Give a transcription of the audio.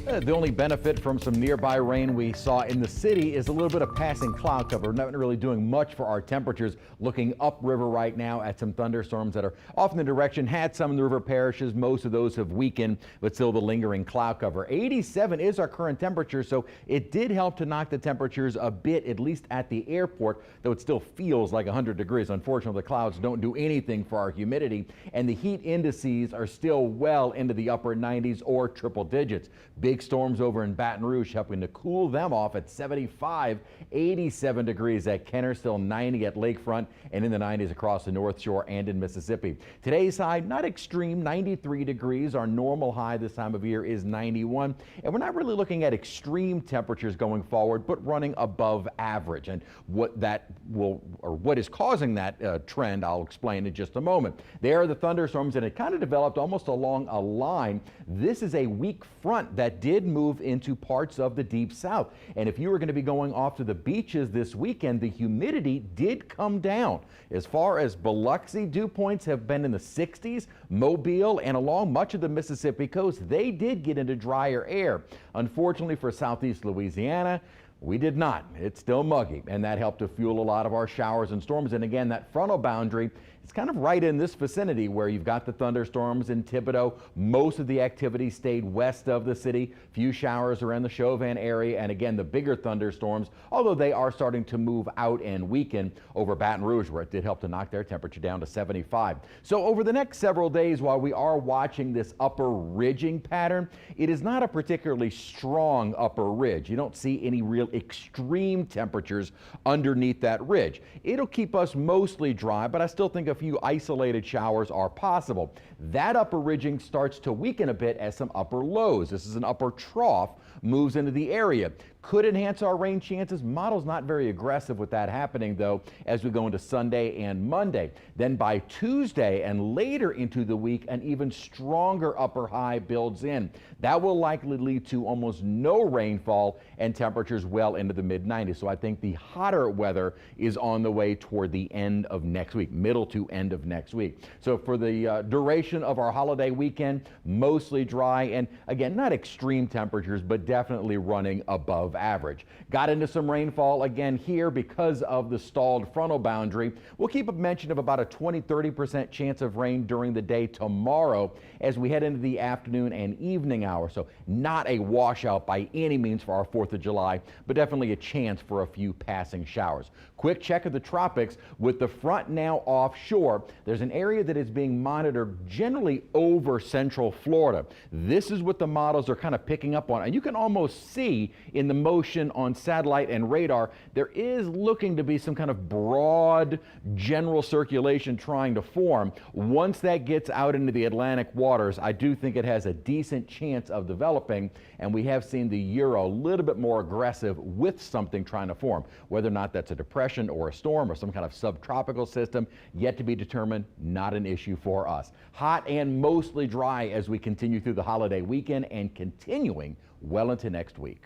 The only benefit from some nearby rain we saw in the city is a little bit of passing cloud cover. Not really doing much for our temperatures. Looking upriver right now at some thunderstorms that are off in the direction. Had some in the river parishes. Most of those have weakened, but still the lingering cloud cover. 87 is our current temperature, so it did help to knock the temperatures a bit, at least at the airport, though it still feels like 100 degrees. Unfortunately, the clouds don't do anything for our humidity, and the heat indices are still well into the upper 90s or triple digits. Big storms over in Baton Rouge helping to cool them off at 75, 87 degrees at Kenner, still 90 at Lakefront, and in the 90s across the North Shore and in Mississippi. Today's high, not extreme, 93 degrees. Our normal high this time of year is 91, and we're not really looking at extreme temperatures going forward, but running above average. And what is causing that trend, I'll explain in just a moment. There are the thunderstorms, and it kind of developed almost along a line. This is a weak front that did move into parts of the deep south. And if you were going to be going off to the beaches this weekend, the humidity did come down. As far as Biloxi, dew points have been in the 60s. Mobile and along much of the Mississippi coast, they did get into drier air. Unfortunately for southeast Louisiana, we did not. It's still muggy, and that helped to fuel a lot of our showers and storms. And again, that frontal boundary is kind of right in this vicinity where you've got the thunderstorms in Thibodaux. Most of the activity stayed west of the city. Few showers around the Chauvin area, and again, the bigger thunderstorms, although they are starting to move out and weaken over Baton Rouge, where it did help to knock their temperature down to 75. So over the next several days, while we are watching this upper ridging pattern, it is not a particularly strong upper ridge. You don't see any real extreme temperatures underneath that ridge. It'll keep us mostly dry, but I still think a few isolated showers are possible. That upper ridging starts to weaken a bit as some upper lows. This is an upper trough moves into the area. Could enhance our rain chances. Model's not very aggressive with that happening, though, as we go into Sunday and Monday. Then by Tuesday and later into the week, an even stronger upper high builds in. That will likely lead to almost no rainfall and temperatures well into the mid-90s. So I think the hotter weather is on the way toward the end of next week, middle to end of next week. So for the duration of our holiday weekend, mostly dry and, again, not extreme temperatures, but definitely running above average. Got into some rainfall again here because of the stalled frontal boundary. We'll keep a mention of about a 20-30% chance of rain during the day tomorrow as we head into the afternoon and evening hours. So not a washout by any means for our 4th of July, but definitely a chance for a few passing showers. Quick check of the tropics with the front now offshore. There's an area that is being monitored generally over central Florida. This is what the models are kind of picking up on, and you can almost see in the motion on satellite and radar, there is looking to be some kind of broad general circulation trying to form. Once that gets out into the Atlantic waters, I do think it has a decent chance of developing, and we have seen the Euro a little bit more aggressive with something trying to form. Whether or not that's a depression or a storm or some kind of subtropical system, yet to be determined, not an issue for us. Hot and mostly dry as we continue through the holiday weekend and continuing well into next week.